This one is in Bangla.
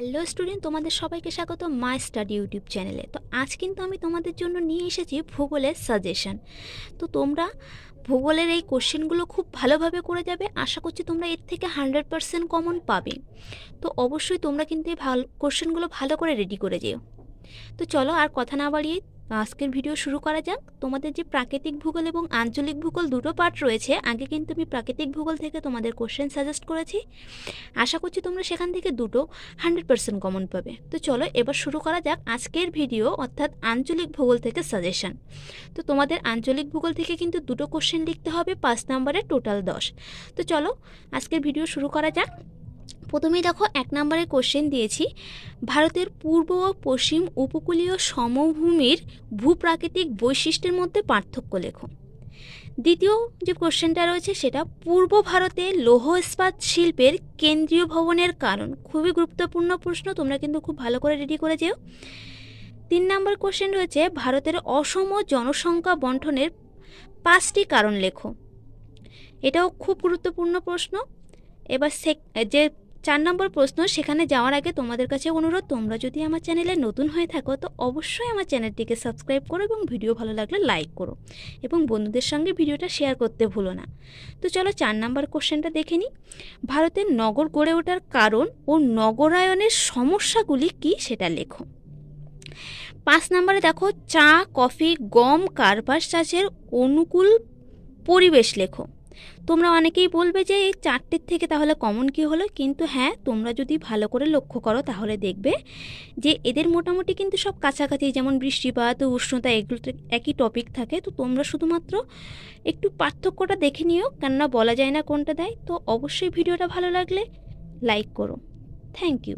হ্যালো স্টুডেন্ট, তোমাদের সবাইকে স্বাগত মাই স্টাডি ইউটিউব চ্যানেলে। তো আজ কিন্তু আমি তোমাদের জন্য নিয়ে এসেছি ভূগোলের সাজেশন। তো তোমরা ভূগোলের এই কোশ্চেনগুলো খুব ভালোভাবে করে যাবে, আশা করছি তোমরা এর থেকে 100% কমন পাবে। তো অবশ্যই তোমরা কিন্তু এই কোশ্চেনগুলো ভালো করে রেডি করে যেও। তো চলো আর কথা না বাড়িয়ে আজকের ভিডিও শুরু করা যাক। তোমাদের যে প্রাকৃতিক ভূগোল এবং আঞ্চলিক ভূগোল দুটো পার্ট রয়েছে, আগে কিন্তু আমি প্রাকৃতিক ভূগোল থেকে তোমাদের কোশ্চেন সাজেস্ট করেছি। আশা করছি তোমরা সেখান থেকে দুটো 100% কমন পাবে। তো চলো এবার শুরু করা যাক আজকের ভিডিও, অর্থাৎ আঞ্চলিক ভূগোল থেকে সাজেশন। তো তোমাদের আঞ্চলিক ভূগোল থেকে কিন্তু দুটো কোশ্চেন লিখতে হবে, 5 নম্বরের টোটাল 10। তো চলো আজকের ভিডিও শুরু করা যাক। প্রথমেই দেখো 1 নম্বরের কোশ্চেন দিয়েছি, ভারতের পূর্ব ও পশ্চিম উপকূলীয় সমভূমির ভূপ্রাকৃতিক বৈশিষ্ট্যের মধ্যে পার্থক্য লেখো। দ্বিতীয় যে কোশ্চেনটা রয়েছে সেটা, পূর্ব ভারতে লৌহ ইস্পাত শিল্পের কেন্দ্রীয় ভবনের কারণ। খুবই গুরুত্বপূর্ণ প্রশ্ন, তোমরা কিন্তু খুব ভালো করে রেডি করে যেও। 3 নম্বর কোশ্চেন রয়েছে, ভারতের অসম জনসংখ্যা বণ্টনের 5টি কারণ লেখো। এটাও খুব গুরুত্বপূর্ণ প্রশ্ন। এবার যে 4 নম্বর প্রশ্ন, সেখানে যাওয়ার আগে তোমাদের কাছে অনুরোধ, তোমরা যদি আমার চ্যানেলে নতুন হয়ে থাকো তো অবশ্যই আমার চ্যানেলটিকে সাবস্ক্রাইব করো এবং ভিডিও ভালো লাগলে লাইক করো এবং বন্ধুদের সঙ্গে ভিডিওটা শেয়ার করতে ভুলো না। তো চলো 4 নম্বর কোশ্চেনটা দেখে নিই। ভারতের নগর গড়ে ওঠার কারণ ও নগরায়নের সমস্যাগুলি কি সেটা লেখো। 5 নম্বরে দেখো, চা, কফি, গম, কার্পাস চাষের অনুকূল পরিবেশ লেখো। তোমরা অনেকেই বলবে যে এই 4টির থেকে তাহলে কমন কি হলো, কিন্তু হ্যাঁ, তোমরা যদি ভালো করে লক্ষ্য করো তাহলে দেখবে যে এদের মোটামুটি কিন্তু সব কাছাকাছি, যেমন বৃষ্টিপাত ও উষ্ণতা, এগুলো একই টপিক থাকে। তো তোমরা শুধুমাত্র একটু পার্থক্যটা দেখে নিও, কেননা বলা যায় না কোনটা দেয়। তো অবশ্যই ভিডিওটা ভালো লাগলে লাইক করো। Thank you.